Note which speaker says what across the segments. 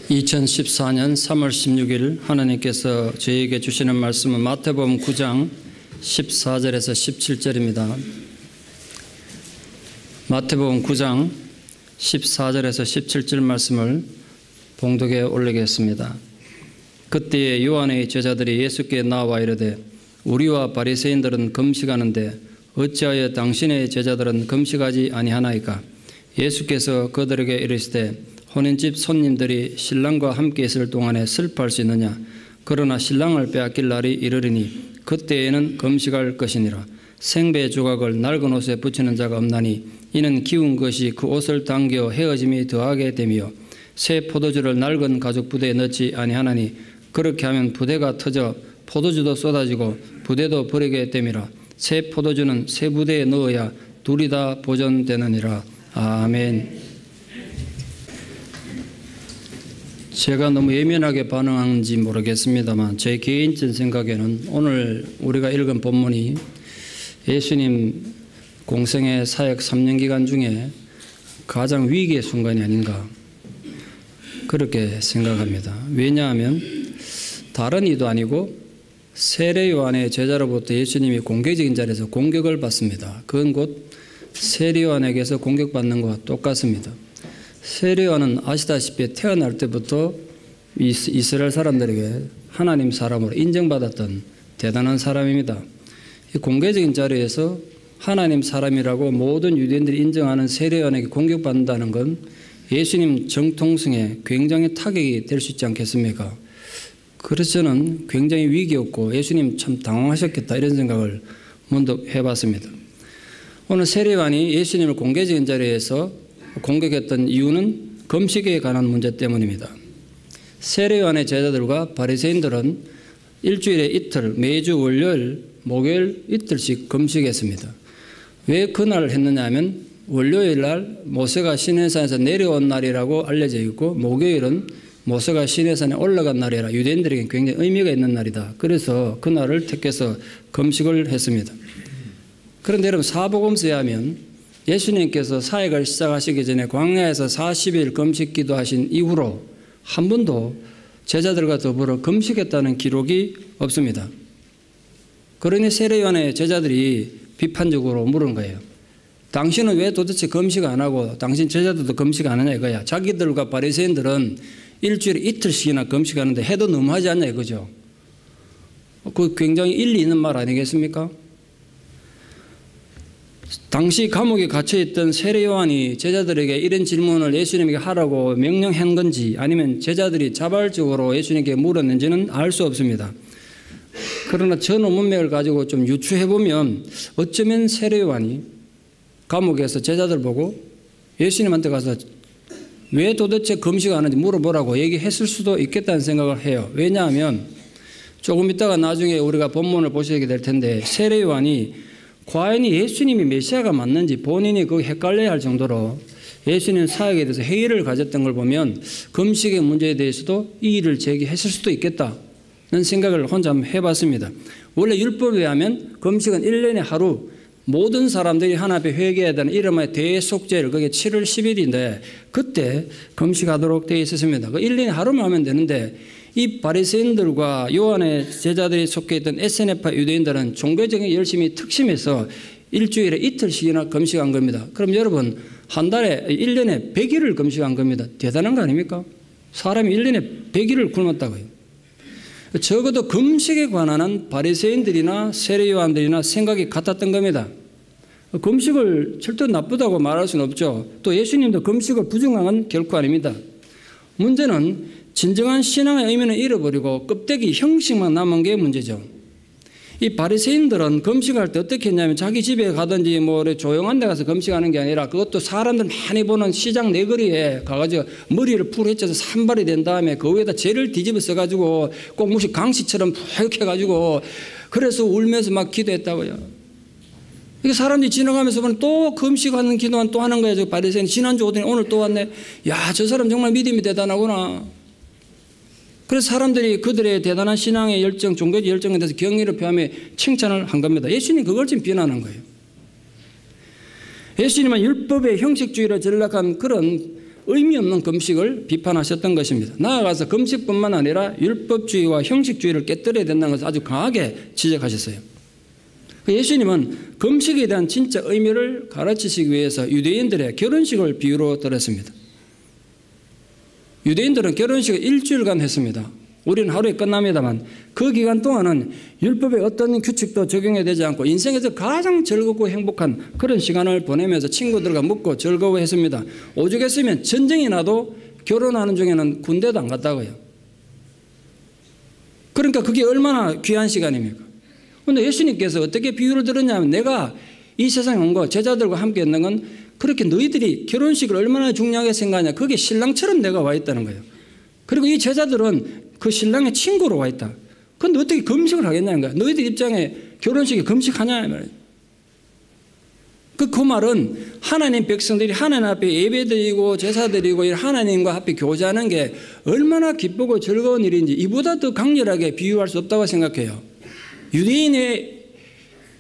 Speaker 1: 2014년 3월 16일 하나님께서 저희에게 주시는 말씀은 마태복음 9장 14절에서 17절입니다. 마태복음 9장 14절에서 17절 말씀을 봉독에 올리겠습니다. 그때에 요한의 제자들이 예수께 나와 이르되 우리와 바리새인들은 금식하는데 어찌하여 당신의 제자들은 금식하지 아니하나이까? 예수께서 그들에게 이르시되 혼인집 손님들이 신랑과 함께 있을 동안에 슬퍼할 수 있느냐? 그러나 신랑을 빼앗길 날이 이르리니 그때에는 금식할 것이니라. 생배 조각을 낡은 옷에 붙이는 자가 없나니 이는 기운 것이 그 옷을 당겨 헤어짐이 더하게 되며 새 포도주를 낡은 가죽 부대에 넣지 아니하나니 그렇게 하면 부대가 터져 포도주도 쏟아지고 부대도 버리게 됨이라. 새 포도주는 새 부대에 넣어야 둘이 다 보존되느니라. 아멘. 제가 너무 예민하게 반응한지 모르겠습니다만 제 개인적인 생각에는 오늘 우리가 읽은 본문이 예수님 공생의 사역 3년 기간 중에 가장 위기의 순간이 아닌가 그렇게 생각합니다. 왜냐하면 다른 이도 아니고 세례 요한의 제자로부터 예수님이 공개적인 자리에서 공격을 받습니다. 그건 곧 세례 요한에게서 공격받는 것과 똑같습니다. 세례 요한은 아시다시피 태어날 때부터 이스라엘 사람들에게 하나님 사람으로 인정받았던 대단한 사람입니다. 이 공개적인 자리에서 하나님 사람이라고 모든 유대인들이 인정하는 세례 요한에게 공격받는다는 건 예수님 정통성에 굉장히 타격이 될 수 있지 않겠습니까? 그래서 저는 굉장히 위기였고 예수님 참 당황하셨겠다 이런 생각을 문득 해봤습니다. 오늘 세례 요한이 예수님을 공개적인 자리에서 공격했던 이유는 금식에 관한 문제 때문입니다. 세례 요한의 제자들과 바리새인들은 일주일에 이틀, 매주 월요일, 목요일 이틀씩 금식했습니다. 왜 그날을 했느냐 하면 월요일 날 모세가 시내산에서 내려온 날이라고 알려져 있고 목요일은 모세가 시내산에 올라간 날이라 유대인들에게 굉장히 의미가 있는 날이다. 그래서 그날을 택해서 금식을 했습니다. 그런데 여러분 사복음서에 하면 예수님께서 사역을 시작하시기 전에 광야에서 40일 금식 기도하신 이후로 한 번도 제자들과 더불어 금식했다는 기록이 없습니다. 그러니 세례 요한의 제자들이 비판적으로 물은 거예요. 당신은 왜 도대체 금식 안 하고 당신 제자들도 금식 안 하냐 이거야. 자기들과 바리새인들은 일주일에 이틀씩이나 금식하는데 해도 너무하지 않냐 이거죠. 그 굉장히 일리 있는 말 아니겠습니까? 당시 감옥에 갇혀있던 세례 요한이 제자들에게 이런 질문을 예수님에게 하라고 명령한 건지 아니면 제자들이 자발적으로 예수님께 물었는지는 알 수 없습니다. 그러나 전후 문맥을 가지고 좀 유추해보면 어쩌면 세례 요한이 감옥에서 제자들 보고 예수님한테 가서 왜 도대체 금식하는지 물어보라고 얘기했을 수도 있겠다는 생각을 해요. 왜냐하면 조금 있다가 나중에 우리가 본문을 보시게 될 텐데 세례 요한이 과연 예수님이 메시아가 맞는지 본인이 그 헷갈려야 할 정도로 예수님 사역에 대해서 회의를 가졌던 걸 보면 금식의 문제에 대해서도 이의를 제기했을 수도 있겠다는 생각을 혼자 한번 해봤습니다. 원래 율법에 하면 금식은 1년에 하루 모든 사람들이 하나님 앞에 회개해야 되는 이름의 대속죄일 그게 7월 10일인데 그때 금식하도록 되어 있었습니다. 그 1년에 하루만 하면 되는데 이 바리새인들과 요한의 제자들이 속해 있던 SNF파 유대인들은 종교적인 열심이 특심해서 일주일에 이틀씩이나 금식한 겁니다. 그럼 여러분 한 달에 1년에 100일을 금식한 겁니다. 대단한 거 아닙니까? 사람이 1년에 100일을 굶었다고요. 적어도 금식에 관한 바리새인들이나 세례 요한들이나 생각이 같았던 겁니다. 금식을 절대 나쁘다고 말할 수는 없죠. 또 예수님도 금식을 부정한 건 결코 아닙니다. 문제는 진정한 신앙의 의미는 잃어버리고 껍데기 형식만 남은 게 문제죠. 이 바리새인들은 금식할 때 어떻게 했냐면 자기 집에 가든지 뭐 조용한 데 가서 금식하는 게 아니라 그것도 사람들 많이 보는 시장 내거리에 가가지고 머리를 풀 헤쳐서 산발이 된 다음에 그 위에다 재를 뒤집어 써가지고 꼭 무슨 강시처럼 푹 해가지고 그래서 울면서 막 기도했다고요. 이게 사람들이 지나가면서 보면 또 금식하는 기도만 또 하는 거예요. 저 바리새인 지난주 오더니 오늘 또 왔네. 야, 저 사람 정말 믿음이 대단하구나. 그래서 사람들이 그들의 대단한 신앙의 열정, 종교적 열정에 대해서 경의를 표하며 칭찬을 한 겁니다. 예수님 그걸 지금 비난한 거예요. 예수님은 율법의 형식주의로 전락한 그런 의미 없는 금식을 비판하셨던 것입니다. 나아가서 금식뿐만 아니라 율법주의와 형식주의를 깨뜨려야 된다는 것을 아주 강하게 지적하셨어요. 예수님은 금식에 대한 진짜 의미를 가르치시기 위해서 유대인들의 결혼식을 비유로 들었습니다. 유대인들은 결혼식을 일주일간 했습니다. 우리는 하루에 끝납니다만 그 기간 동안은 율법의 어떤 규칙도 적용이 되지 않고 인생에서 가장 즐겁고 행복한 그런 시간을 보내면서 친구들과 먹고 즐거워했습니다. 오죽했으면 전쟁이 나도 결혼하는 중에는 군대도 안 갔다고요. 그러니까 그게 얼마나 귀한 시간입니까? 그런데 예수님께서 어떻게 비유를 들었냐면 내가 이 세상에 온 거 제자들과 함께 있는 건 그렇게 너희들이 결혼식을 얼마나 중요하게 생각하냐. 그게 신랑처럼 내가 와 있다는 거예요. 그리고 이 제자들은 그 신랑의 친구로 와 있다. 그런데 어떻게 금식을 하겠냐는 거야. 너희들 입장에 결혼식에 금식하냐 말이에요. 그 말은 하나님 백성들이 하나님 앞에 예배드리고 제사드리고 하나님과 앞에 교제하는 게 얼마나 기쁘고 즐거운 일인지 이보다 더 강렬하게 비유할 수 없다고 생각해요. 유대인의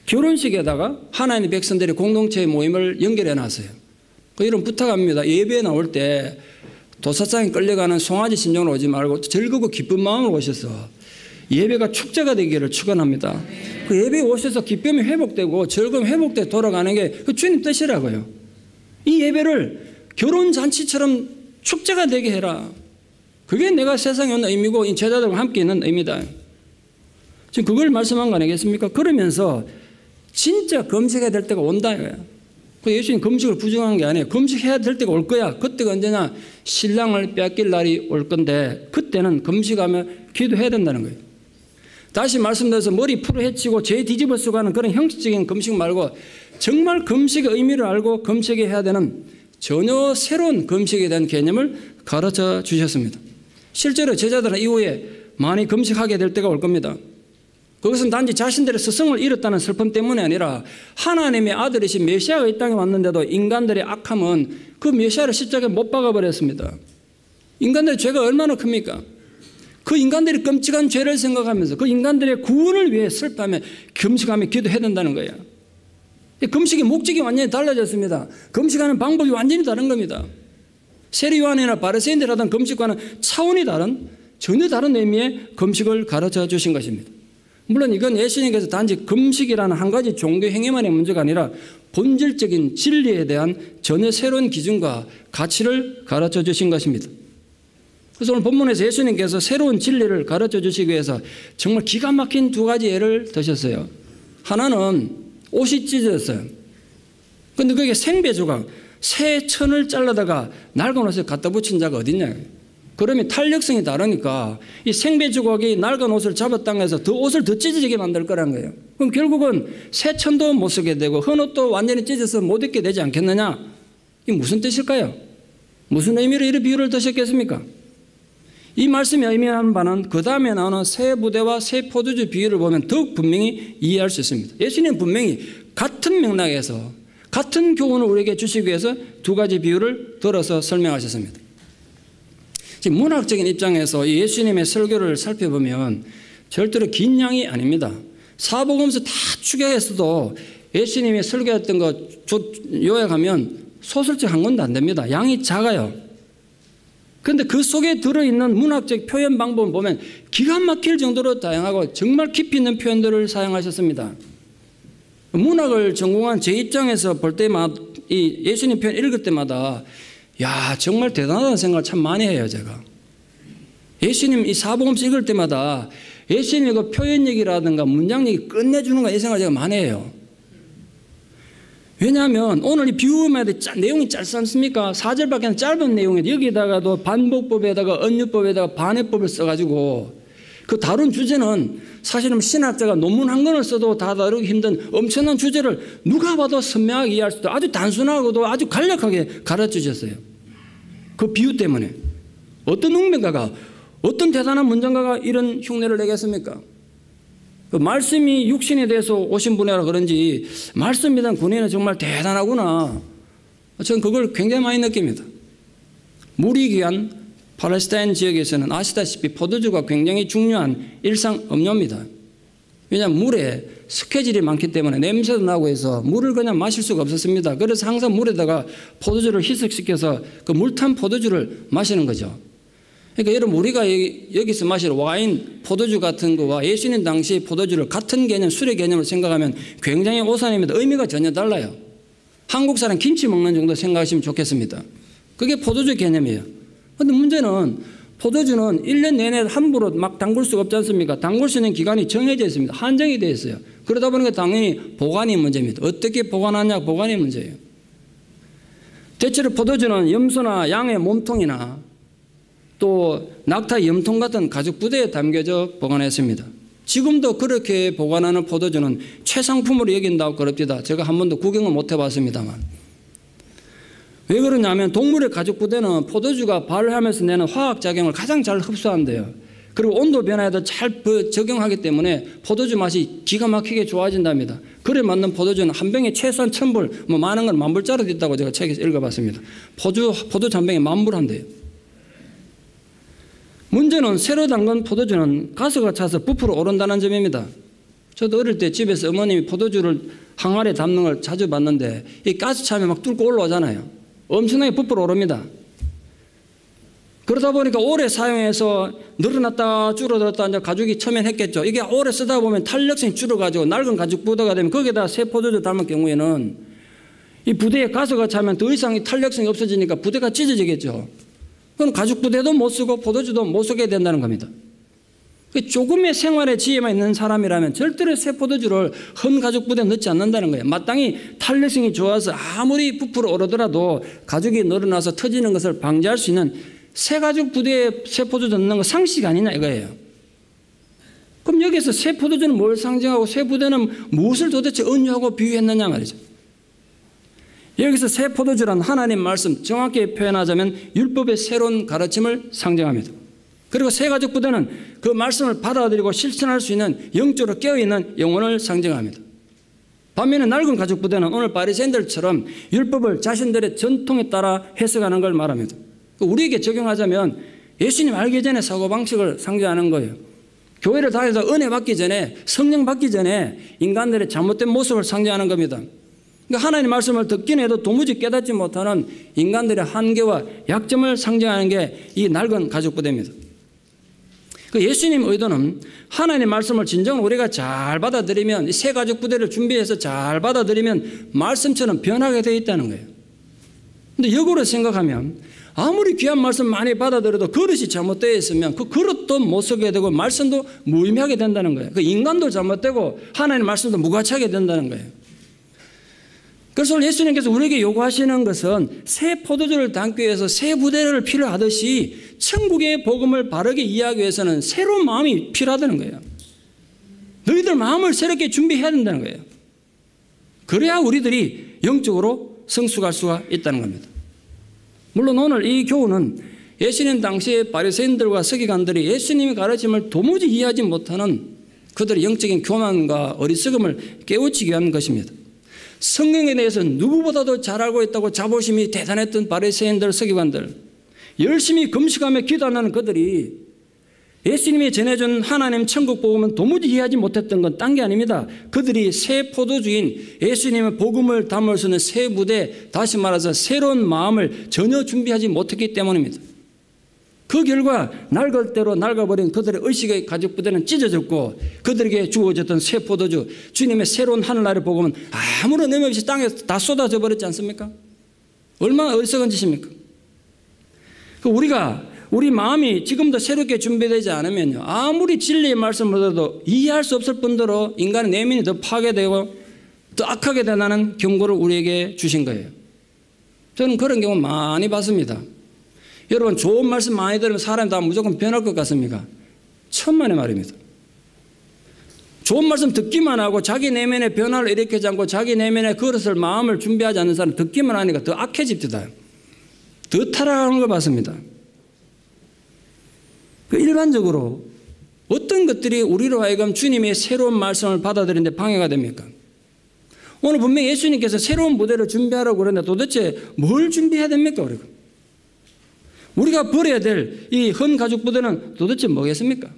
Speaker 1: 결혼식에다가 하나님 백성들의 공동체의 모임을 연결해 놨어요. 이런 부탁합니다. 예배에 나올 때 도사장에 끌려가는 송아지 심정으로 오지 말고 즐거고 기쁜 마음으로 오셔서 예배가 축제가 되기를 축원합니다. 그 예배에 오셔서 기쁨이 회복되고 즐거움이 회복돼 돌아가는 게 그 주님 뜻이라고요. 이 예배를 결혼잔치처럼 축제가 되게 해라. 그게 내가 세상에 온 의미고 이 제자들과 함께 있는 의미다. 지금 그걸 말씀한 거 아니겠습니까? 그러면서 진짜 금식해야 될 때가 온다 이거야. 예수님 금식을 부정한 게 아니에요. 금식해야 될 때가 올 거야. 그때가 언제냐? 신랑을 빼앗길 날이 올 건데 그때는 금식하며 기도해야 된다는 거예요. 다시 말씀드려서 머리 풀어 헤치고 죄 뒤집어 쓰고 하는 그런 형식적인 금식 말고 정말 금식의 의미를 알고 금식해야 되는 전혀 새로운 금식에 대한 개념을 가르쳐 주셨습니다. 실제로 제자들은 이후에 많이 금식하게 될 때가 올 겁니다. 그것은 단지 자신들의 스승을 잃었다는 슬픔 때문이 아니라 하나님의 아들이신 메시아가 이 땅에 왔는데도 인간들의 악함은 그 메시아를 십자가에 못 박아버렸습니다. 인간들의 죄가 얼마나 큽니까? 그 인간들이 끔찍한 죄를 생각하면서 그 인간들의 구원을 위해 슬퍼하며 금식하며 기도해야 된다는 거예요. 금식의 목적이 완전히 달라졌습니다. 금식하는 방법이 완전히 다른 겁니다. 세리요한이나 바리새인들이 하던 금식과는 차원이 다른 전혀 다른 의미의 금식을 가르쳐 주신 것입니다. 물론 이건 예수님께서 단지 금식이라는 한 가지 종교 행위만의 문제가 아니라 본질적인 진리에 대한 전혀 새로운 기준과 가치를 가르쳐 주신 것입니다. 그래서 오늘 본문에서 예수님께서 새로운 진리를 가르쳐 주시기 위해서 정말 기가 막힌 두 가지 예를 드셨어요. 하나는 옷이 찢어졌어요. 그런데 그게 생배 조각, 새 천을 잘라다가 낡은 옷에 갖다 붙인 자가 어딨냐. 그러면 탄력성이 다르니까 이 생배 조각이 낡은 옷을 잡았다고 해서 더 옷을 더 찢어지게 만들 거란 거예요. 그럼 결국은 새 천도 못 쓰게 되고 헌 옷도 완전히 찢어서 못 입게 되지 않겠느냐. 이게 무슨 뜻일까요? 무슨 의미로 이런 비유를 드셨겠습니까? 이 말씀이 의미하는 바는 그 다음에 나오는 새 부대와 새 포도주 비유를 보면 더욱 분명히 이해할 수 있습니다. 예수님은 분명히 같은 맥락에서 같은 교훈을 우리에게 주시기 위해서 두 가지 비유를 들어서 설명하셨습니다. 지금 문학적인 입장에서 이 예수님의 설교를 살펴보면 절대로 긴 양이 아닙니다. 사복음서 다 추격했어도 예수님이 설교했던 거 요약하면 소설책 한 권도 안 됩니다. 양이 작아요. 그런데 그 속에 들어있는 문학적 표현 방법을 보면 기가 막힐 정도로 다양하고 정말 깊이 있는 표현들을 사용하셨습니다. 문학을 전공한 제 입장에서 볼 때마다 이 예수님 표현 읽을 때마다 야 정말 대단하다는 생각을 참 많이 해요. 제가 예수님 이 사복음서 읽을 때마다 예수님의 그 표현력이라든가 문장력이 끝내주는가 이 생각을 제가 많이 해요. 왜냐하면 오늘 이 비유마다 내용이 짧지 않습니까? 4절밖에 안 짧은 내용인데 여기다가도 반복법에다가 언유법에다가 반해법을 써가지고 그 다룬 주제는 사실은 신학자가 논문 한 권을 써도 다 다루기 힘든 엄청난 주제를 누가 봐도 선명하게 이해할 수 있도록 아주 단순하고도 아주 간략하게 가르쳐 주셨어요. 그 비유 때문에 어떤 웅변가가 어떤 대단한 문장가가 이런 흉내를 내겠습니까? 그 말씀이 육신에 대해서 오신 분이라 그런지 말씀에 대한 군인은 정말 대단하구나. 저는 그걸 굉장히 많이 느낍니다. 물이 귀한 팔레스타인 지역에서는 아시다시피 포도주가 굉장히 중요한 일상 음료입니다. 왜냐하면 물에 스케줄이 많기 때문에 냄새도 나고 해서 물을 그냥 마실 수가 없었습니다. 그래서 항상 물에다가 포도주를 희석시켜서 그 물탄 포도주를 마시는 거죠. 그러니까 여러분 우리가 여기서 마실 와인, 포도주 같은 거와 예수님 당시 포도주를 같은 개념, 술의 개념을 생각하면 굉장히 오산입니다. 의미가 전혀 달라요. 한국 사람 김치 먹는 정도 생각하시면 좋겠습니다. 그게 포도주 개념이에요. 그런데 문제는 포도주는 1년 내내 함부로 막 담글 수가 없지 않습니까? 담글 수 있는 기간이 정해져 있습니다. 한정이 되어 있어요. 그러다 보니까 당연히 보관이 문제입니다. 어떻게 보관하냐, 보관이 문제예요. 대체로 포도주는 염소나 양의 몸통이나 또 낙타 염통 같은 가죽 부대에 담겨져 보관했습니다. 지금도 그렇게 보관하는 포도주는 최상품으로 여긴다고 그럽니다. 제가 한 번도 구경을 못 해봤습니다만. 왜 그러냐면 동물의 가죽 부대는 포도주가 발효하면서 내는 화학작용을 가장 잘 흡수한대요. 그리고 온도 변화에도 잘 적용하기 때문에 포도주 맛이 기가 막히게 좋아진답니다. 그래 맞는 포도주는 한 병에 최소한 1000불, 뭐 많은 건 10,000불짜리도 있다고 제가 책에서 읽어봤습니다. 포도주 한 병에 10,000불 한대요. 문제는 새로 담근 포도주는 가스가 차서 부풀어 오른다는 점입니다. 저도 어릴 때 집에서 어머님이 포도주를 항아리에 담는 걸 자주 봤는데 이 가스 차면 막 뚫고 올라오잖아요. 엄청나게 부풀어 오릅니다. 그러다 보니까 오래 사용해서 늘어났다 줄어들었다 이제 가죽이 첨예했겠죠. 이게 오래 쓰다 보면 탄력성이 줄어가지고 낡은 가죽 부대가 되면 거기에다 새 포도주 담을 경우에는 이 부대에 가스가 차면 더 이상 이 탄력성이 없어지니까 부대가 찢어지겠죠. 그럼 가죽 부대도 못 쓰고 포도주도 못 쓰게 된다는 겁니다. 조금의 생활의 지혜만 있는 사람이라면 절대로 새 포도주를 헌 가죽 부대에 넣지 않는다는 거예요. 마땅히 탄력성이 좋아서 아무리 부풀어 오르더라도 가죽이 늘어나서 터지는 것을 방지할 수 있는 새 가죽 부대에 새 포도주 넣는 거 상식이 아니냐 이거예요. 그럼 여기서 새 포도주는 뭘 상징하고 새 부대는 무엇을 도대체 은유하고 비유했느냐 말이죠. 여기서 새 포도주란 하나님 말씀, 정확히 표현하자면 율법의 새로운 가르침을 상징합니다. 그리고 새 가죽 부대는 그 말씀을 받아들이고 실천할 수 있는 영적으로 깨어있는 영혼을 상징합니다. 반면에 낡은 가죽 부대는 오늘 바리새인들처럼 율법을 자신들의 전통에 따라 해석하는 걸 말합니다. 우리에게 적용하자면 예수님 알기 전에 사고방식을 상징하는 거예요. 교회를 다녀서 은혜 받기 전에, 성령 받기 전에 인간들의 잘못된 모습을 상징하는 겁니다. 그러니까 하나님의 말씀을 듣긴 해도 도무지 깨닫지 못하는 인간들의 한계와 약점을 상징하는 게 이 낡은 가죽 부대입니다. 그 예수님 의도는 하나님의 말씀을 진정으로 우리가 잘 받아들이면, 이 새 가죽 부대를 준비해서 잘 받아들이면 말씀처럼 변하게 되어 있다는 거예요. 근데 역으로 생각하면 아무리 귀한 말씀 많이 받아들여도 그릇이 잘못되어 있으면 그 그릇도 못 쓰게 되고 말씀도 무의미하게 된다는 거예요. 그 인간도 잘못되고 하나님의 말씀도 무가치하게 된다는 거예요. 그래서 예수님께서 우리에게 요구하시는 것은 새 포도주를 담기 위해서 새 부대를 필요하듯이 천국의 복음을 바르게 이해하기 위해서는 새로운 마음이 필요하다는 거예요. 너희들 마음을 새롭게 준비해야 된다는 거예요. 그래야 우리들이 영적으로 성숙할 수가 있다는 겁니다. 물론 오늘 이 교훈은 예수님 당시의 바리새인들과 서기관들이 예수님의 가르침을 도무지 이해하지 못하는 그들의 영적인 교만과 어리석음을 깨우치기 위한 것입니다. 성경에 대해서 누구보다도 잘 알고 있다고 자부심이 대단했던 바리새인들, 서기관들, 열심히 금식하며 기도하는 그들이 예수님이 전해준 하나님 천국 복음은 도무지 이해하지 못했던 건 딴 게 아닙니다. 그들이 새 포도주인 예수님의 복음을 담을 수 있는 새 부대, 다시 말해서 새로운 마음을 전혀 준비하지 못했기 때문입니다. 그 결과 낡을 대로 낡아버린 그들의 의식의 가죽 부대는 찢어졌고 그들에게 주어졌던 새 포도주, 주님의 새로운 하늘나라의 복음은 아무런 의미 없이 땅에 다 쏟아져 버렸지 않습니까? 얼마나 어리석은 짓입니까? 우리 마음이 지금도 새롭게 준비되지 않으면요, 아무리 진리의 말씀을 들어도 이해할 수 없을 뿐더러 인간의 내면이 더 파괴되고 더 악하게 된다는 경고를 우리에게 주신 거예요. 저는 그런 경우 많이 봤습니다. 여러분, 좋은 말씀 많이 들으면 사람이 다 무조건 변할 것 같습니까? 천만의 말입니다. 좋은 말씀 듣기만 하고 자기 내면의 변화를 일으키지 않고 자기 내면의 그릇을, 마음을 준비하지 않는 사람 듣기만 하니까 더 악해집니다. 더 타락하는 걸 봤습니다. 일반적으로 어떤 것들이 우리로 하여금 주님의 새로운 말씀을 받아들이는데 방해가 됩니까? 오늘 분명히 예수님께서 새로운 무대를 준비하라고 그러는데 도대체 뭘 준비해야 됩니까? 우리가 버려야 될 이 헌 가죽 부대는 도대체 뭐겠습니까?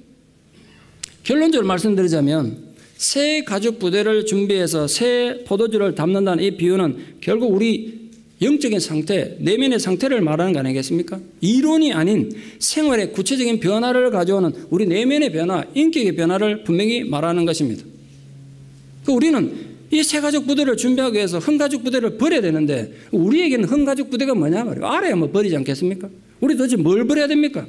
Speaker 1: 결론적으로 말씀드리자면 새 가죽 부대를 준비해서 새 포도주를 담는다는 이 비유는 결국 우리 영적인 상태, 내면의 상태를 말하는 거 아니겠습니까? 이론이 아닌 생활의 구체적인 변화를 가져오는 우리 내면의 변화, 인격의 변화를 분명히 말하는 것입니다. 우리는 이 새 가죽 부대를 준비하기 위해서 흠가죽 부대를 버려야 되는데 우리에게는 흠가죽 부대가 뭐냐 말이에요. 알아야 뭐 버리지 않겠습니까? 우리 도대체 뭘 버려야 됩니까?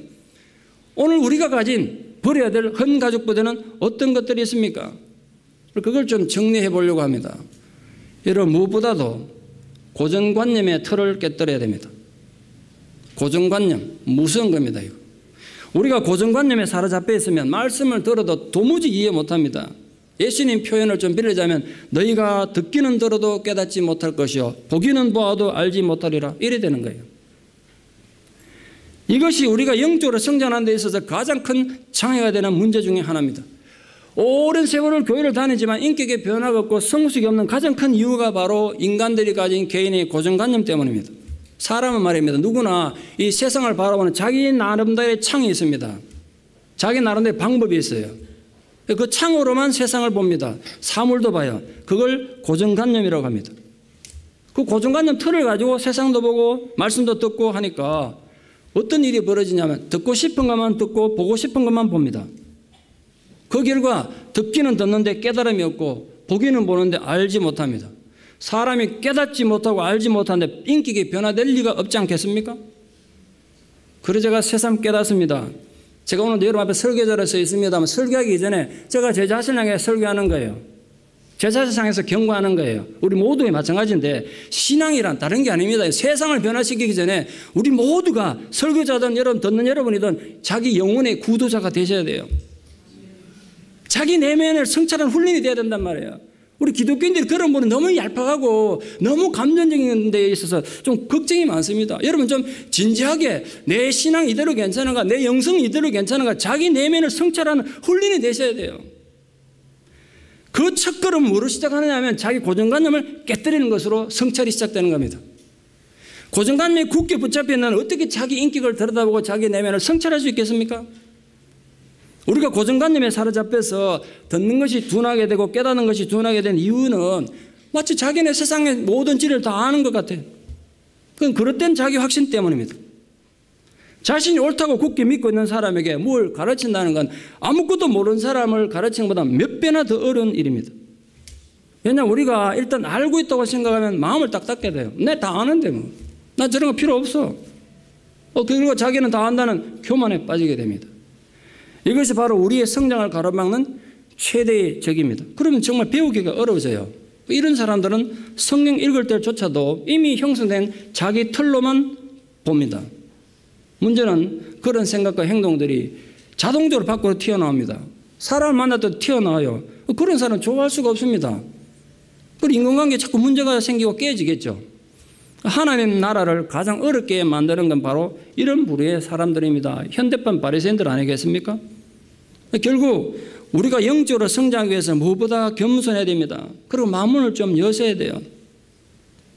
Speaker 1: 오늘 우리가 가진 버려야 될 흠가죽 부대는 어떤 것들이 있습니까? 그걸 좀 정리해 보려고 합니다. 여러분, 무엇보다도 고정관념의 틀을 깨뜨려야 됩니다. 고정관념, 무서운 겁니다. 이거. 우리가 고정관념에 사로잡혀 있으면 말씀을 들어도 도무지 이해 못합니다. 예수님 표현을 좀 빌리자면 너희가 듣기는 들어도 깨닫지 못할 것이요 보기는 보아도 알지 못하리라, 이래 되는 거예요. 이것이 우리가 영적으로 성장하는 데 있어서 가장 큰 장애가 되는 문제 중에 하나입니다. 오랜 세월을 교회를 다니지만 인격의 변화가 없고 성숙이 없는 가장 큰 이유가 바로 인간들이 가진 개인의 고정관념 때문입니다. 사람은 말입니다. 누구나 이 세상을 바라보는 자기 나름대로의 창이 있습니다. 자기 나름대로의 방법이 있어요. 그 창으로만 세상을 봅니다. 사물도 봐요. 그걸 고정관념이라고 합니다. 그 고정관념 틀을 가지고 세상도 보고 말씀도 듣고 하니까 어떤 일이 벌어지냐면 듣고 싶은 것만 듣고 보고 싶은 것만 봅니다. 그 결과 듣기는 듣는데 깨달음이 없고 보기는 보는데 알지 못합니다. 사람이 깨닫지 못하고 알지 못하는데 인격이 변화될 리가 없지 않겠습니까? 그래서 제가 새삼 깨닫습니다. 제가 오늘 여러분 앞에 설교자로 서 있습니다만 설교하기 이전에 제가 제 자신을 향해 설교하는 거예요. 제 자신을 향해서 경고하는 거예요. 우리 모두에 마찬가지인데 신앙이란 다른 게 아닙니다. 세상을 변화시키기 전에 우리 모두가 설교자든 여러분 듣는 여러분이든 자기 영혼의 구도자가 되셔야 돼요. 자기 내면을 성찰하는 훈련이 돼야 된단 말이에요. 우리 기독교인들이 그런 분은 너무 얄팍하고 너무 감정적인 데 있어서 좀 걱정이 많습니다. 여러분 좀 진지하게 내 신앙 이대로 괜찮은가, 내 영성 이대로 괜찮은가, 자기 내면을 성찰하는 훈련이 되셔야 돼요. 그 첫걸음 뭐로 시작하느냐 하면 자기 고정관념을 깨뜨리는 것으로 성찰이 시작되는 겁니다. 고정관념이 굳게 붙잡혀 있는 어떻게 자기 인격을 들여다보고 자기 내면을 성찰할 수 있겠습니까? 우리가 고정관념에 사로잡혀서 듣는 것이 둔하게 되고 깨닫는 것이 둔하게 된 이유는 마치 자기네 세상의 모든 진리를 다 아는 것 같아요. 그건 그릇된 자기 확신 때문입니다. 자신이 옳다고 굳게 믿고 있는 사람에게 뭘 가르친다는 건 아무것도 모르는 사람을 가르치는 것보다 몇 배나 더 어려운 일입니다. 왜냐하면 우리가 일단 알고 있다고 생각하면 마음을 딱 닫게 돼요. 내 다 아는데 뭐. 나 저런 거 필요 없어. 그리고 자기는 다 안다는 교만에 빠지게 됩니다. 이것이 바로 우리의 성장을 가로막는 최대의 적입니다. 그러면 정말 배우기가 어려워져요. 이런 사람들은 성경 읽을 때조차도 이미 형성된 자기 틀로만 봅니다. 문제는 그런 생각과 행동들이 자동적으로 밖으로 튀어나옵니다. 사람을 만나도 튀어나와요. 그런 사람은 좋아할 수가 없습니다. 그리고 인간관계에 자꾸 문제가 생기고 깨지겠죠. 하나님 나라를 가장 어렵게 만드는 건 바로 이런 부류의 사람들입니다. 현대판 바리새인들 아니겠습니까? 결국 우리가 영적으로 성장하기 위해서 무엇보다 겸손해야 됩니다. 그리고 마음을 좀 여셔야 돼요.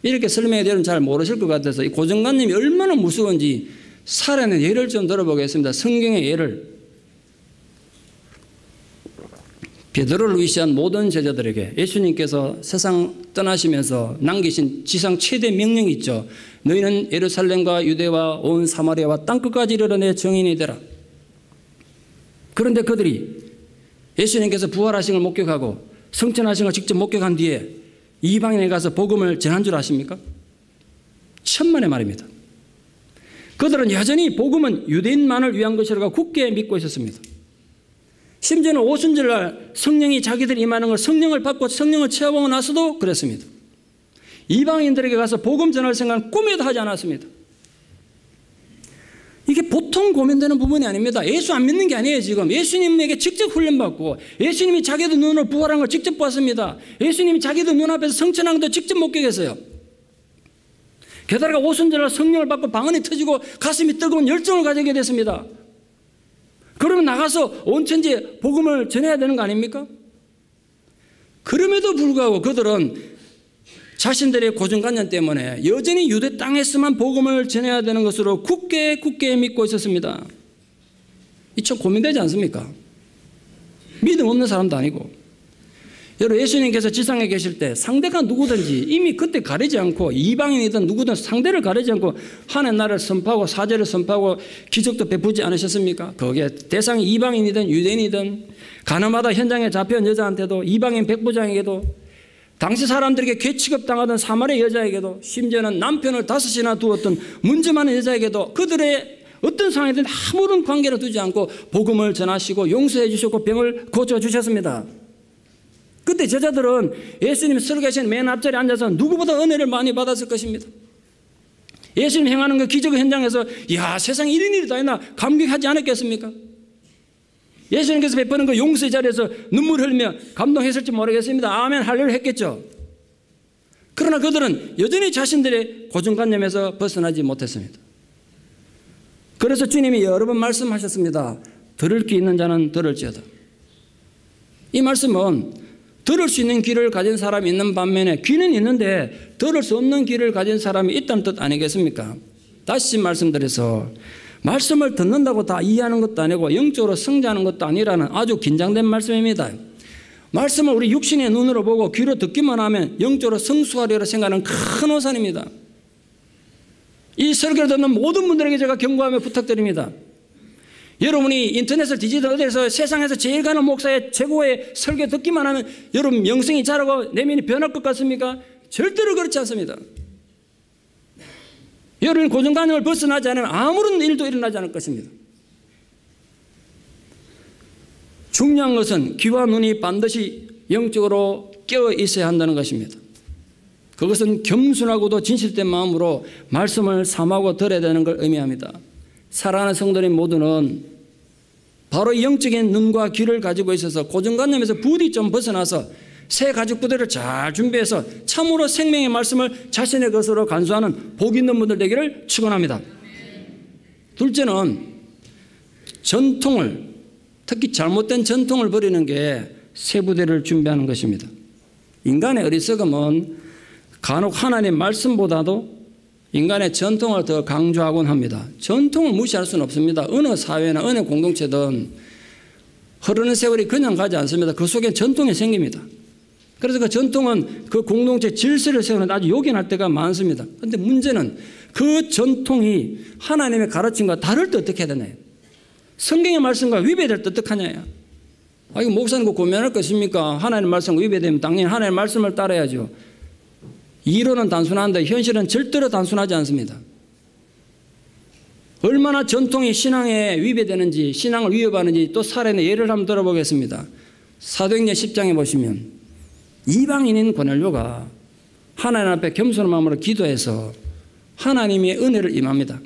Speaker 1: 이렇게 설명해 드리면 잘 모르실 것 같아서 이 고정관념이 얼마나 무서운지 살아낸 예를 좀 들어보겠습니다. 성경의 예를. 베드로를 위시한 모든 제자들에게 예수님께서 세상 떠나시면서 남기신 지상 최대 명령이 있죠. 너희는 예루살렘과 유대와 온 사마리아와 땅끝까지 이르러 내 증인이 되라. 그런데 그들이 예수님께서 부활하신 걸 목격하고 성천하신 걸 직접 목격한 뒤에 이방인에 가서 복음을 전한 줄 아십니까? 천만의 말입니다. 그들은 여전히 복음은 유대인만을 위한 것이라고 굳게 믿고 있었습니다. 심지어는 오순절날 성령이 자기들이 임하는 걸 성령을 받고 성령을 체험하고 나서도 그랬습니다. 이방인들에게 가서 복음 전할 생각은 꿈에도 하지 않았습니다. 이게 보통 고민되는 부분이 아닙니다. 예수 안 믿는 게 아니에요. 지금 예수님에게 직접 훈련받고 예수님이 자기도 눈으로 부활한 걸 직접 봤습니다. 예수님이 자기도 눈앞에서 성천한 것도 직접 목격했어요. 게다가 오순절날 성령을 받고 방언이 터지고 가슴이 뜨거운 열정을 가지게 됐습니다. 그러면 나가서 온 천지에 복음을 전해야 되는 거 아닙니까? 그럼에도 불구하고 그들은 자신들의 고정관념 때문에 여전히 유대 땅에서만 복음을 전해야 되는 것으로 굳게 믿고 있었습니다. 이 참 고민되지 않습니까? 믿음 없는 사람도 아니고. 여러분, 예수님께서 지상에 계실 때 상대가 누구든지 이미 그때 가리지 않고 이방인이든 누구든 상대를 가리지 않고 하나님 나라를 선포하고 사제를 선포하고 기적도 베푸지 않으셨습니까? 거기에 대상이 이방인이든 유대인이든 가늠하다 현장에 잡혀온 여자한테도 이방인 백부장에게도 당시 사람들에게 괴취급당하던 사마리아 여자에게도 심지어는 남편을 5이나 두었던 문제 많은 여자에게도 그들의 어떤 상황이든 아무런 관계를 두지 않고 복음을 전하시고 용서해 주셨고 병을 고쳐주셨습니다. 그때 제자들은 예수님 서로 계신 맨 앞자리에 앉아서 누구보다 은혜를 많이 받았을 것입니다. 예수님 행하는 그 기적 현장에서 이야, 세상에 이런 일이 다 있나 감격하지 않았겠습니까? 예수님께서 베푸는 그 용서의 자리에서 눈물 흘리며 감동했을지 모르겠습니다. 아멘 할렐루야 했겠죠. 그러나 그들은 여전히 자신들의 고정관념에서 벗어나지 못했습니다. 그래서 주님이 여러 번 말씀하셨습니다. 들을 귀 있는 자는 들을지어다. 이 말씀은 들을 수 있는 귀를 가진 사람이 있는 반면에 귀는 있는데 들을 수 없는 귀를 가진 사람이 있다는 뜻 아니겠습니까? 다시 말씀드려서 말씀을 듣는다고 다 이해하는 것도 아니고 영적으로 성장하는 것도 아니라는 아주 긴장된 말씀입니다. 말씀을 우리 육신의 눈으로 보고 귀로 듣기만 하면 영적으로 성숙하리라 생각하는 큰 오산입니다. 이 설교를 듣는 모든 분들에게 제가 경고하며 부탁드립니다. 여러분이 인터넷을 뒤지든 어디에서 세상에서 제일 가는 목사의 최고의 설교 듣기만 하면 여러분 영성이 자라고 내면이 변할 것 같습니까? 절대로 그렇지 않습니다. 여러분이 고정관념을 벗어나지 않으면 아무런 일도 일어나지 않을 것입니다. 중요한 것은 귀와 눈이 반드시 영적으로 깨어 있어야 한다는 것입니다. 그것은 겸손하고도 진실된 마음으로 말씀을 삼하고 들어야 되는 걸 의미합니다. 사랑하는 성도님 모두는 바로 영적인 눈과 귀를 가지고 있어서 고정관념에서 부디 좀 벗어나서 새 가죽 부대를 잘 준비해서 참으로 생명의 말씀을 자신의 것으로 간수하는 복 있는 분들 되기를 축원합니다. 둘째는 전통을, 특히 잘못된 전통을 버리는 게 새 부대를 준비하는 것입니다. 인간의 어리석음은 간혹 하나님의 말씀보다도 인간의 전통을 더 강조하곤 합니다. 전통을 무시할 수는 없습니다. 어느 사회나 어느 공동체든 흐르는 세월이 그냥 가지 않습니다. 그 속에 전통이 생깁니다. 그래서 그 전통은 그 공동체 질서를 세우는 아주 요긴할 때가 많습니다. 그런데 문제는 그 전통이 하나님의 가르침과 다를 때 어떻게 해야 되나요? 성경의 말씀과 위배될 때 어떡하냐요? 이거 목사님 그 고민할 것입니까? 하나님의 말씀과 위배되면 당연히 하나님의 말씀을 따라야죠. 이론은 단순한데 현실은 절대로 단순하지 않습니다. 얼마나 전통이 신앙에 위배되는지, 신앙을 위협하는지 또 살인의 예를 한번 들어보겠습니다. 사도행전 10장에 보시면 이방인인 고넬료가 하나님 앞에 겸손한 마음으로 기도해서 하나님의 은혜를 임합니다.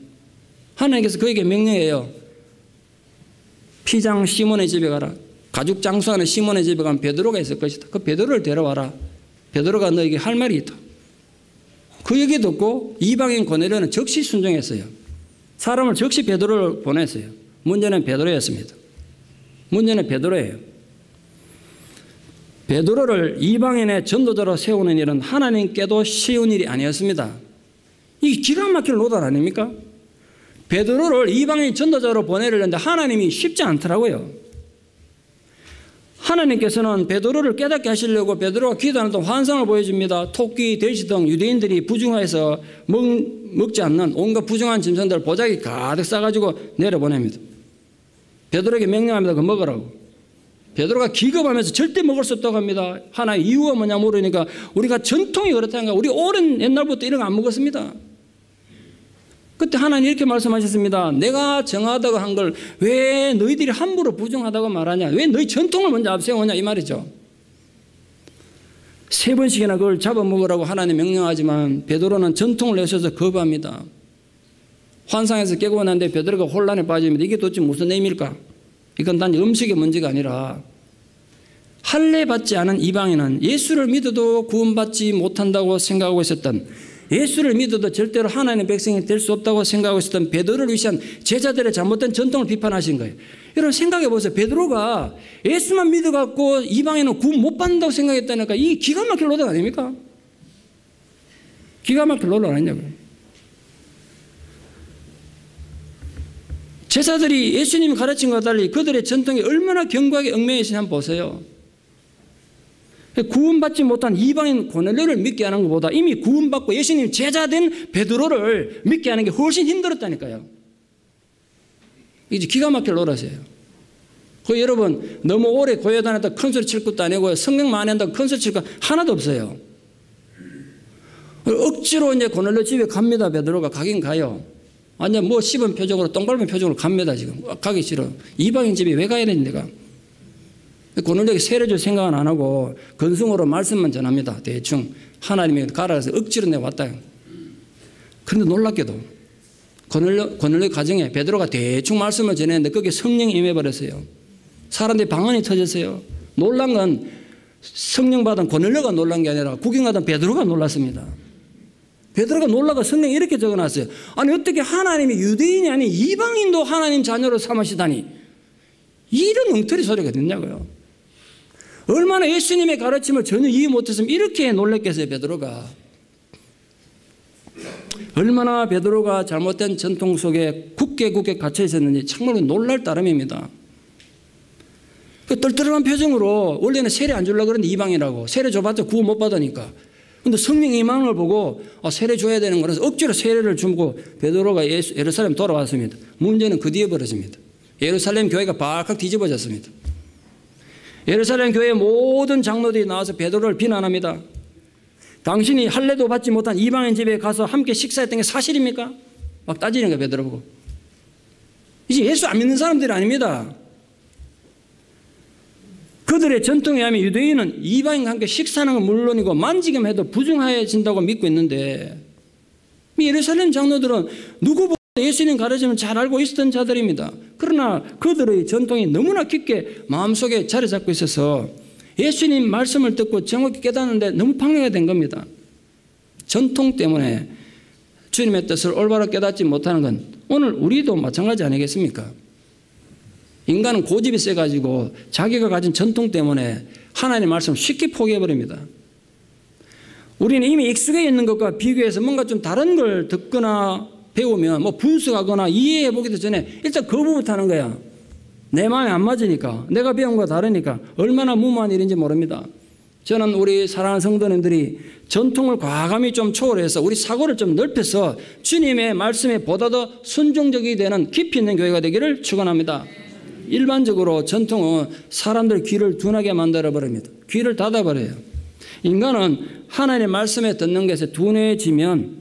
Speaker 1: 하나님께서 그에게 명령해요. 피장 시몬의 집에 가라. 가죽 장수하는 시몬의 집에 가면 베드로가 있을 것이다. 그 베드로를 데려와라. 베드로가 너에게 할 말이 있다. 그 얘기 듣고 이방인 고넬료는 즉시 순종했어요. 사람을 즉시 베드로를 보냈어요. 문제는 베드로였습니다. 문제는 베드로예요. 베드로를 이방인의 전도자로 세우는 일은 하나님께도 쉬운 일이 아니었습니다. 이게 기가 막힐 노달 아닙니까? 베드로를 이방인 전도자로 보내려는데 하나님이 쉽지 않더라고요. 하나님께서는 베드로를 깨닫게 하시려고 베드로가 기도하는 동안 환상을 보여줍니다. 토끼, 돼지 등 유대인들이 부정해서 먹지 않는 온갖 부정한 짐승들 보자기 가득 싸가지고 내려보냅니다. 베드로에게 명령합니다. 그거 먹으라고. 베드로가 기겁하면서 절대 먹을 수 없다고 합니다. 하나의 이유가 뭐냐 물으니까 우리가 전통이 그렇다는 거야. 우리 오랜 옛날부터 이런 거 안 먹었습니다. 그때 하나님 이렇게 말씀하셨습니다. 내가 정하다고 한 걸 왜 너희들이 함부로 부정하다고 말하냐. 왜 너희 전통을 먼저 앞세우냐 이 말이죠. 3번씩이나 그걸 잡아먹으라고 하나님 명령하지만 베드로는 전통을 내세워서 거부합니다. 환상에서 깨고 났는데 베드로가 혼란에 빠집니다. 이게 도대체 무슨 의미일까? 이건 단지 음식의 문제가 아니라 할례 받지 않은 이방인은 예수를 믿어도 구원받지 못한다고 생각하고 있었던, 예수를 믿어도 절대로 하나님의 백성이 될 수 없다고 생각하고 있었던 베드로를 위시한 제자들의 잘못된 전통을 비판하신 거예요. 여러분 생각해 보세요. 베드로가 예수만 믿어갖고 이방인은 구원 못 받는다고 생각했다니까 이게 기가 막힐 노력 아닙니까? 기가 막힐 노력 아니냐고요. 제자들이 예수님이 가르친 것과 달리 그들의 전통이 얼마나 견고하게 얽매여 있으냐 한번 보세요. 구원받지 못한 이방인 고넬료를 믿게 하는 것보다 이미 구원받고 예수님 제자된 베드로를 믿게 하는 게 훨씬 힘들었다니까요. 이제 기가 막힐 노릇이에요. 그 여러분 너무 오래 교회 다녔다 큰 소리 칠 것도 아니고 성경 많이 한다고 큰 소리 칠 거 하나도 없어요. 억지로 이제 고넬료 집에 갑니다. 베드로가 가긴 가요. 완전 뭐 씹은 표정으로 똥 밟은 표정으로 갑니다. 지금 가기 싫어. 이방인 집에 왜 가야 되니 내가. 고넬료에게 세례 줄 생각은 안 하고 건성으로 말씀만 전합니다. 대충 하나님이 가라 해서 억지로 내가 왔다. 그런데 놀랍게도 고넬료 가정에 베드로가 대충 말씀을 전했는데 거기에 성령이 임해버렸어요. 사람들이 방언이 터졌어요. 놀란 건 성령 받은 고넬료가 놀란 게 아니라 구경하던 베드로가 놀랐습니다. 베드로가 놀라고 성령이 이렇게 적어놨어요. 아니 어떻게 하나님이 유대인이 아닌 이방인도 하나님 자녀로 삼으시다니 이런 엉터리 소리가 됐냐고요. 얼마나 예수님의 가르침을 전혀 이해 못했으면 이렇게 놀랬겠어요. 베드로가. 얼마나 베드로가 잘못된 전통 속에 굳게 갇혀 있었는지 참으로 놀랄 따름입니다. 그 떨떠름한 표정으로 원래는 세례 안 주려고 그러는데 이방이라고 세례 줘봤자 구원 못 받으니까. 근데 성령 임함을 보고 세례 줘야 되는 거라서 억지로 세례를 주고 베드로가 예루살렘 돌아왔습니다. 문제는 그 뒤에 벌어집니다. 예루살렘 교회가 발칵 뒤집어졌습니다. 예루살렘 교회의 모든 장로들이 나와서 베드로를 비난합니다. 당신이 할례도 받지 못한 이방인 집에 가서 함께 식사했던 게 사실입니까? 막 따지는 거예요. 베드로 보고. 이제 예수 안 믿는 사람들이 아닙니다. 그들의 전통에 의하면 유대인은 이방인과 함께 식사하는 건 물론이고 만지기만 해도 부정하여진다고 믿고 있는데 예루살렘 장로들은 누구보다 예수님 가르침을 잘 알고 있었던 자들입니다. 그러나 그들의 전통이 너무나 깊게 마음속에 자리 잡고 있어서 예수님 말씀을 듣고 정확히 깨닫는데 너무 방해가 된 겁니다. 전통 때문에 주님의 뜻을 올바로 깨닫지 못하는 건 오늘 우리도 마찬가지 아니겠습니까? 인간은 고집이 세가지고 자기가 가진 전통 때문에 하나님의 말씀을 쉽게 포기해버립니다. 우리는 이미 익숙해 있는 것과 비교해서 뭔가 좀 다른 걸 듣거나 배우면 뭐 분석하거나 이해해보기도 전에 일단 거부부터 하는 거야. 내 마음에 안 맞으니까 내가 배운 거와 다르니까 얼마나 무모한 일인지 모릅니다. 저는 우리 사랑하는 성도님들이 전통을 과감히 좀 초월해서 우리 사고를 좀 넓혀서 주님의 말씀에 보다 더 순종적이 되는 깊이 있는 교회가 되기를 축원합니다. 일반적으로 전통은 사람들 귀를 둔하게 만들어버립니다. 귀를 닫아버려요. 인간은 하나님의 말씀에 듣는 것에 둔해지면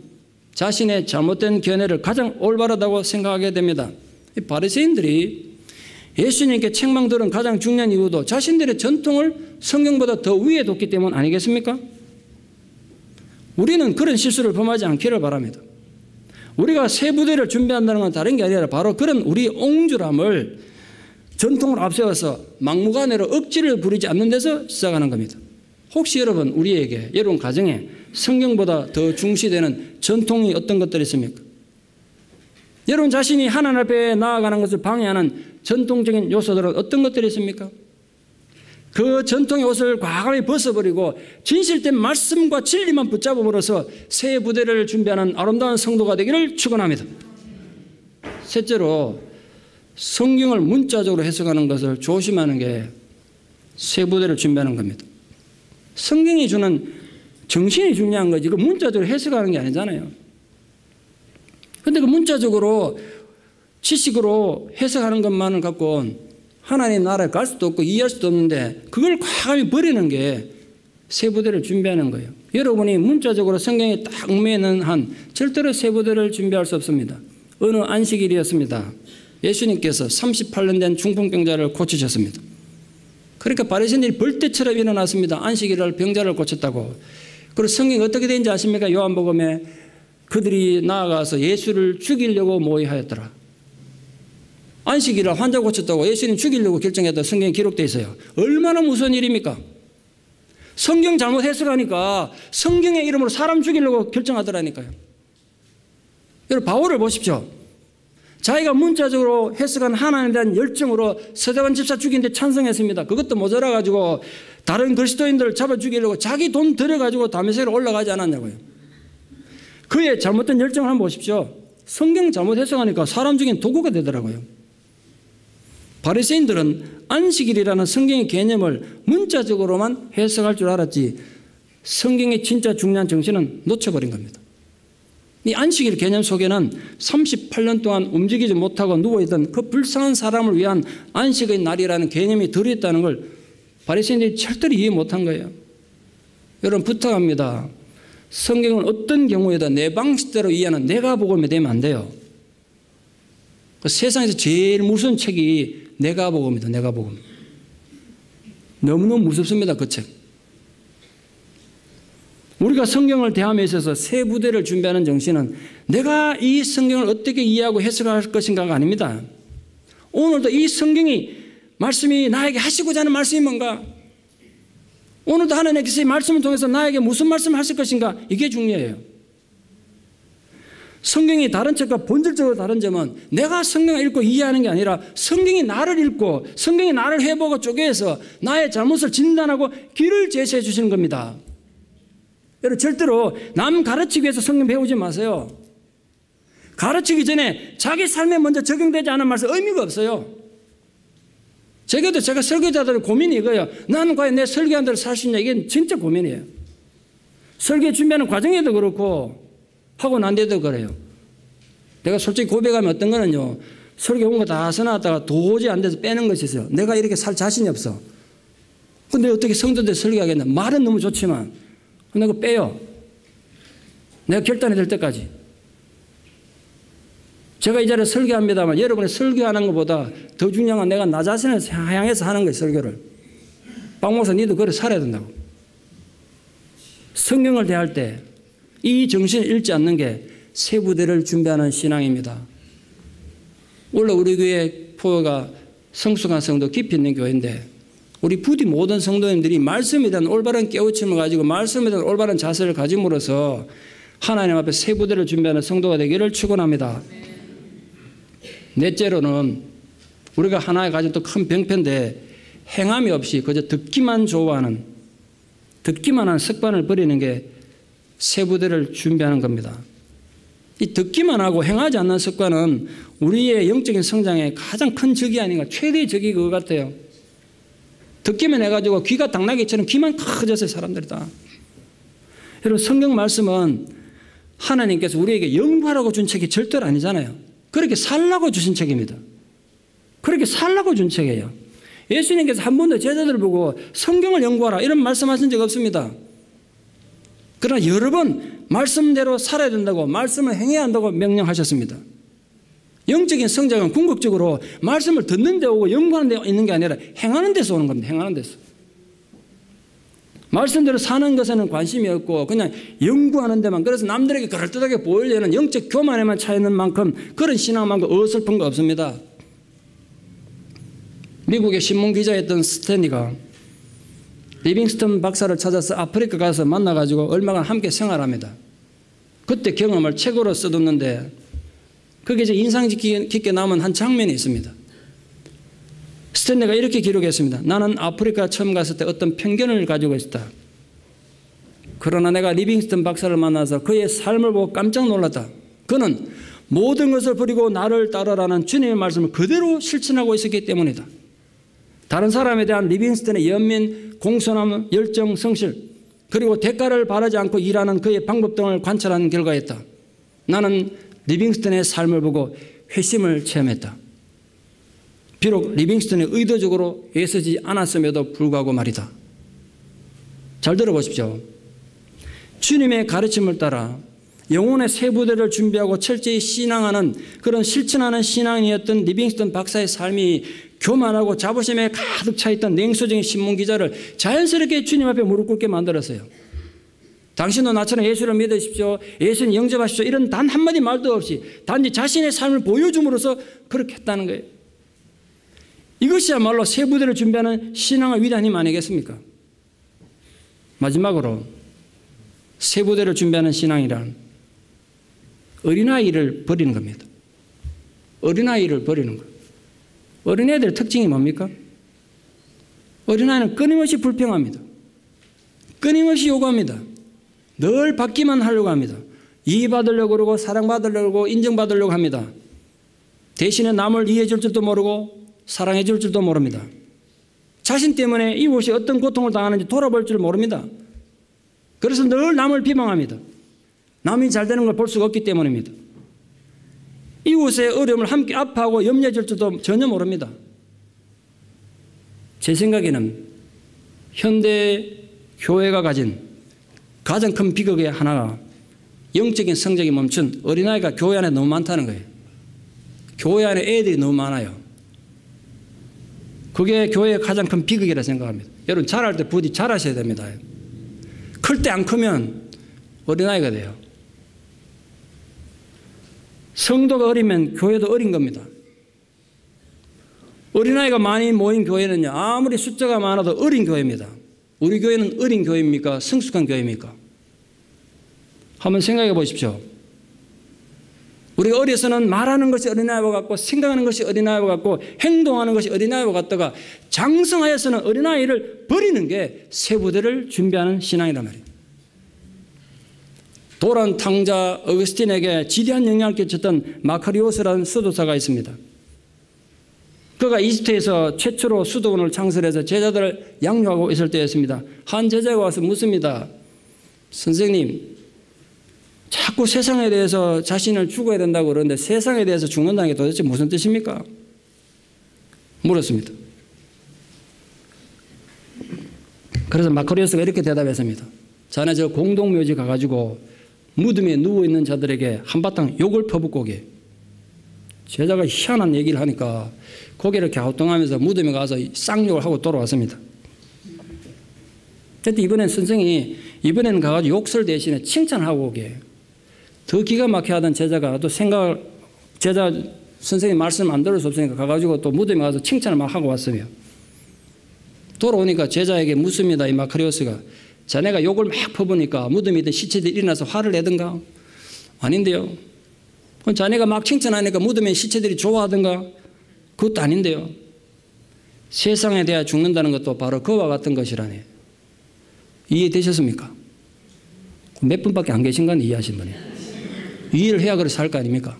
Speaker 1: 자신의 잘못된 견해를 가장 올바르다고 생각하게 됩니다. 바리새인들이 예수님께 책망 들은 가장 중요한 이유도 자신들의 전통을 성경보다 더 위에 뒀기 때문 아니겠습니까? 우리는 그런 실수를 범하지 않기를 바랍니다. 우리가 새 부대를 준비한다는 건 다른 게 아니라 바로 그런 우리 옹졸함을 전통을 앞세워서 막무가내로 억지를 부리지 않는 데서 시작하는 겁니다. 혹시 여러분 우리에게 여러분 가정에 성경보다 더 중시되는 전통이 어떤 것들이 있습니까? 여러분 자신이 하나님 앞에 나아가는 것을 방해하는 전통적인 요소들은 어떤 것들이 있습니까? 그 전통의 옷을 과감히 벗어버리고 진실된 말씀과 진리만 붙잡음으로써 새 부대를 준비하는 아름다운 성도가 되기를 축원합니다. 셋째로 성경을 문자적으로 해석하는 것을 조심하는 게 새 부대를 준비하는 겁니다. 성경이 주는 정신이 중요한 거지 그 문자적으로 해석하는 게 아니잖아요. 그런데 그 문자적으로 지식으로 해석하는 것만을 갖고 하나님 나라에 갈 수도 없고 이해할 수도 없는데 그걸 과감히 버리는 게 새 부대를 준비하는 거예요. 여러분이 문자적으로 성경에 딱 얽매이는 한 절대로 새 부대를 준비할 수 없습니다. 어느 안식일이었습니다. 예수님께서 38년 된 중풍병자를 고치셨습니다. 그러니까 바리새인들이 벌떼처럼 일어났습니다. 안식일날 병자를 고쳤다고. 그리고 성경이 어떻게 되는지 아십니까? 요한복음에 그들이 나아가서 예수를 죽이려고 모의하였더라. 안식일날 환자 고쳤다고 예수님 죽이려고 결정했다고 성경에 기록되어 있어요. 얼마나 무서운 일입니까? 성경 잘못 해석하니까 성경의 이름으로 사람 죽이려고 결정하더라니까요. 여러분 바울을 보십시오. 자기가 문자적으로 해석한 하나님에 대한 열정으로 스데반 집사 죽이는데 찬성했습니다. 그것도 모자라가지고 다른 그리스도인들을 잡아 죽이려고 자기 돈 들여가지고 다메섹으로 올라가지 않았냐고요. 그의 잘못된 열정을 한번 보십시오. 성경 잘못 해석하니까 사람 죽인 도구가 되더라고요. 바리새인들은 안식일이라는 성경의 개념을 문자적으로만 해석할 줄 알았지 성경의 진짜 중요한 정신은 놓쳐버린 겁니다. 이 안식일 개념 속에는 38년 동안 움직이지 못하고 누워있던 그 불쌍한 사람을 위한 안식의 날이라는 개념이 들어있다는 걸 바리새인들이 절대로 이해 못한 거예요. 여러분 부탁합니다. 성경은 어떤 경우에도 내 방식대로 이해하는 내가 복음이 되면 안 돼요. 세상에서 제일 무서운 책이 내가 복음이다. 내가 복음. 너무너무 무섭습니다. 그 책. 우리가 성경을 대함에 있어서 새 부대를 준비하는 정신은 내가 이 성경을 어떻게 이해하고 해석할 것인가가 아닙니다. 오늘도 이 성경이 말씀이 나에게 하시고자 하는 말씀이 뭔가, 오늘도 하나님께서 이 말씀을 통해서 나에게 무슨 말씀을 하실 것인가, 이게 중요해요. 성경이 다른 책과 본질적으로 다른 점은 내가 성경을 읽고 이해하는 게 아니라 성경이 나를 읽고 성경이 나를 해보고 쪼개서 나의 잘못을 진단하고 길을 제시해 주시는 겁니다. 여러분 절대로 남 가르치기 위해서 성경 배우지 마세요. 가르치기 전에 자기 삶에 먼저 적용되지 않은 말씀 의미가 없어요. 제가 설교자들의 고민이 이거예요. 나는 과연 내 설교한 대로 살 수 있냐, 이게 진짜 고민이에요. 설교 준비하는 과정에도 그렇고 하고 난 데도 그래요. 내가 솔직히 고백하면 어떤 거는요, 설교 온 거 다 써놨다가 도저히 안 돼서 빼는 것이 있어요. 내가 이렇게 살 자신이 없어. 근데 어떻게 성도들 설교하겠나. 말은 너무 좋지만 내가 빼요. 내가 결단이 될 때까지. 제가 이 자리에 설교합니다만 여러분이 설교하는 것보다 더 중요한 건 내가 나 자신을 향해서 하는 거예요. 설교를. 박 목사 니도 그래 살아야 된다고. 성경을 대할 때 이 정신을 잃지 않는 게 새 부대를 준비하는 신앙입니다. 원래 우리 교회 포효가 성숙한 성도 깊이 있는 교회인데 우리 부디 모든 성도님들이 말씀에 대한 올바른 깨우침을 가지고 말씀에 대한 올바른 자세를 가짐으로써 하나님 앞에 새 부대를 준비하는 성도가 되기를 축원합니다. 넷째로는 우리가 하나에 가진 또 큰 병폐인데 행함이 없이 그저 듣기만 좋아하는, 듣기만 하는 습관을 버리는 게 새 부대를 준비하는 겁니다. 이 듣기만 하고 행하지 않는 습관은 우리의 영적인 성장에 가장 큰 적이 아닌가, 최대의 적이 그거 같아요. 듣기만 해가지고 귀가 당나귀처럼 귀만 커졌어요, 사람들이 다. 여러분 성경 말씀은 하나님께서 우리에게 연구하라고 준 책이 절대로 아니잖아요. 그렇게 살라고 주신 책입니다. 그렇게 살라고 준 책이에요. 예수님께서 한 번도 제자들을 보고 성경을 연구하라 이런 말씀하신 적 없습니다. 그러나 여러 번 말씀대로 살아야 된다고, 말씀을 행해야 한다고 명령하셨습니다. 영적인 성장은 궁극적으로 말씀을 듣는 데 오고 연구하는 데 있는 게 아니라 행하는 데서 오는 겁니다. 행하는 데서. 말씀대로 사는 것에는 관심이 없고 그냥 연구하는 데만, 그래서 남들에게 그럴듯하게 보이려는 영적 교만에만 차 있는 만큼 그런 신앙만큼 어설픈 거 없습니다. 미국의 신문기자였던 스탠리가 리빙스턴 박사를 찾아서 아프리카 가서 만나가지고 얼마간 함께 생활합니다. 그때 경험을 책으로 써뒀는데 그게 이제 인상 깊게 남은 한 장면이 있습니다. 스탠리가 이렇게 기록했습니다. 나는 아프리카 처음 갔을 때 어떤 편견을 가지고 있었다. 그러나 내가 리빙스턴 박사를 만나서 그의 삶을 보고 깜짝 놀랐다. 그는 모든 것을 버리고 나를 따르라는 주님의 말씀을 그대로 실천하고 있었기 때문이다. 다른 사람에 대한 리빙스턴의 연민, 공손함, 열정, 성실, 그리고 대가를 바라지 않고 일하는 그의 방법 등을 관찰한 결과였다. 나는 리빙스턴의 삶을 보고 회심을 체험했다. 비록 리빙스턴이 의도적으로 애쓰지 않았음에도 불구하고 말이다. 잘 들어보십시오. 주님의 가르침을 따라 영혼의 새 부대를 준비하고 철저히 신앙하는, 그런 실천하는 신앙이었던 리빙스턴 박사의 삶이 교만하고 자부심에 가득 차 있던 냉소적인 신문기자를 자연스럽게 주님 앞에 무릎 꿇게 만들었어요. 당신도 나처럼 예수를 믿으십시오, 예수님 영접하십시오, 이런 단 한마디 말도 없이 단지 자신의 삶을 보여줌으로써 그렇게 했다는 거예요. 이것이야말로 새 부대를 준비하는 신앙의 위대한 힘 아니겠습니까? 마지막으로 새 부대를 준비하는 신앙이란 어린아이를 버리는 겁니다. 어린아이를 버리는 거예요. 어린애들의 특징이 뭡니까? 어린아이는 끊임없이 불평합니다. 끊임없이 요구합니다. 늘 받기만 하려고 합니다. 이해받으려고 그러고 사랑받으려고 인정받으려고 합니다. 대신에 남을 이해해 줄 줄도 모르고 사랑해 줄 줄도 모릅니다. 자신 때문에 이웃이 어떤 고통을 당하는지 돌아볼 줄 모릅니다. 그래서 늘 남을 비방합니다. 남이 잘 되는 걸 볼 수가 없기 때문입니다. 이웃의 어려움을 함께 아파하고 염려해 줄 줄도 전혀 모릅니다. 제 생각에는 현대 교회가 가진 가장 큰 비극의 하나가 영적인 성장이 멈춘 어린아이가 교회 안에 너무 많다는 거예요. 교회 안에 애들이 너무 많아요. 그게 교회의 가장 큰 비극이라 생각합니다. 여러분 자랄 때 부디 자라셔야 됩니다. 클 때 안 크면 어린아이가 돼요. 성도가 어리면 교회도 어린 겁니다. 어린아이가 많이 모인 교회는요, 아무리 숫자가 많아도 어린 교회입니다. 우리 교회는 어린 교회입니까? 성숙한 교회입니까? 한번 생각해 보십시오. 우리가 어려서는 말하는 것이 어린아이와 같고 생각하는 것이 어린아이와 같고 행동하는 것이 어린아이와 같다가 장성하여서는 어린아이를 버리는 게 새 부대를 준비하는 신앙이란 말이에요. 도란 탕자 어거스틴에게 지대한 영향을 끼쳤던 마카리오스라는 수도사가 있습니다. 그가 이집트에서 최초로 수도원을 창설해서 제자들을 양육하고 있을 때였습니다. 한 제자가 와서 묻습니다. 선생님, 자꾸 세상에 대해서 자신을 죽어야 된다고 그러는데 세상에 대해서 죽는다는 게 도대체 무슨 뜻입니까? 물었습니다. 그래서 마카리오스가 이렇게 대답했습니다. 자네 저 공동묘지 가가지고 무덤에 누워있는 자들에게 한바탕 욕을 퍼붓고 오게. 제자가 희한한 얘기를 하니까 고개를 갸우뚱하면서 무덤에 가서 쌍욕을 하고 돌아왔습니다. 그때 이번엔 선생이 이번에는 가가지고 욕설 대신에 칭찬하고 오게. 더 기가 막히게 하던 제자가 또 제자 선생님 말씀 안 들을 수 없으니까 가가지고 또 무덤에 가서 칭찬을 막 하고 왔으며 돌아오니까 제자에게 묻습니다. 이 마카리오스가 자네가 욕을 막 퍼보니까 무덤에 있던 시체들이 일어나서 화를 내든가? 아닌데요. 그럼 자네가 막 칭찬하니까 무덤에 시체들이 좋아하든가? 그것도 아닌데요. 세상에 대해 죽는다는 것도 바로 그와 같은 것이라네. 이해되셨습니까? 몇 분밖에 안 계신 건 이해하신 분이에요. 이해를 해야 그래서 할 거 아닙니까?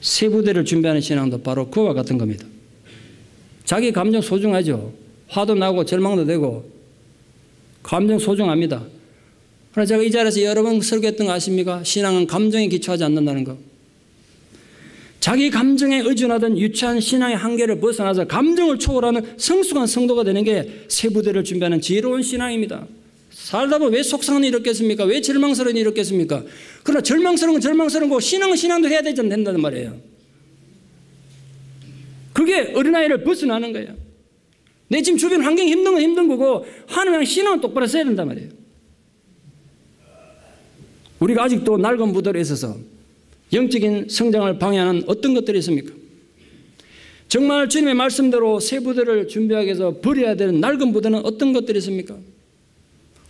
Speaker 1: 새 부대를 준비하는 신앙도 바로 그와 같은 겁니다. 자기 감정 소중하죠. 화도 나고 절망도 되고 감정 소중합니다. 그러나 제가 이 자리에서 여러 번 설교했던 거 아십니까? 신앙은 감정에 기초하지 않는다는 거. 자기 감정에 의존하던 유치한 신앙의 한계를 벗어나서 감정을 초월하는 성숙한 성도가 되는 게 새 부대를 준비하는 지혜로운 신앙입니다. 살다 보면 왜 속상한 일이 없겠습니까? 왜 절망스러운 일이 없겠습니까? 그러나 절망스러운 건 절망스러운 거고 신앙은 신앙도 해야 되지 않는다는 말이에요. 그게 어린아이를 벗어나는 거예요. 내 지금 주변 환경이 힘든 건 힘든 거고 하나님 신앙은 똑바로 써야 된단 말이에요. 우리가 아직도 낡은 부대로 있어서 영적인 성장을 방해하는 어떤 것들이 있습니까? 정말 주님의 말씀대로 새 부대를 준비하기 위해서 버려야 되는 낡은 부대는 어떤 것들이 있습니까?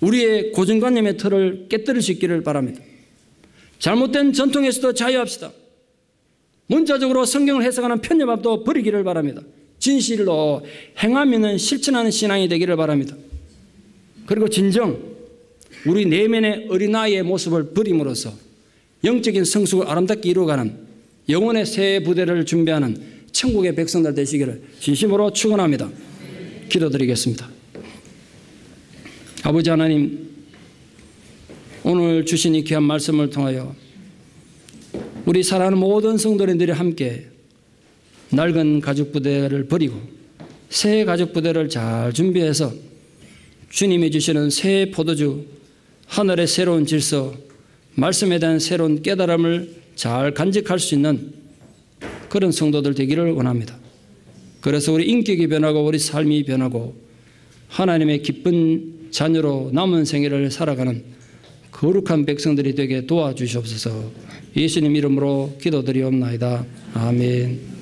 Speaker 1: 우리의 고정관념의 틀을 깨뜨릴 수 있기를 바랍니다. 잘못된 전통에서도 자유합시다. 문자적으로 성경을 해석하는 편협함도 버리기를 바랍니다. 진실로 행하면은 실천하는 신앙이 되기를 바랍니다. 그리고 진정 우리 내면의 어린아이의 모습을 버림으로써 영적인 성숙을 아름답게 이루어가는 영혼의 새 부대를 준비하는 천국의 백성들 되시기를 진심으로 축원합니다. 기도드리겠습니다. 아버지 하나님, 오늘 주신 이 귀한 말씀을 통하여 우리 사랑하는 모든 성도님들이 함께 낡은 가죽 부대를 버리고 새 가죽 부대를 잘 준비해서 주님이 주시는 새 포도주, 하늘의 새로운 질서, 말씀에 대한 새로운 깨달음을 잘 간직할 수 있는 그런 성도들 되기를 원합니다. 그래서 우리 인격이 변하고 우리 삶이 변하고 하나님의 기쁜 자녀로 남은 생애를 살아가는 거룩한 백성들이 되게 도와주시옵소서. 예수님 이름으로 기도드리옵나이다. 아멘.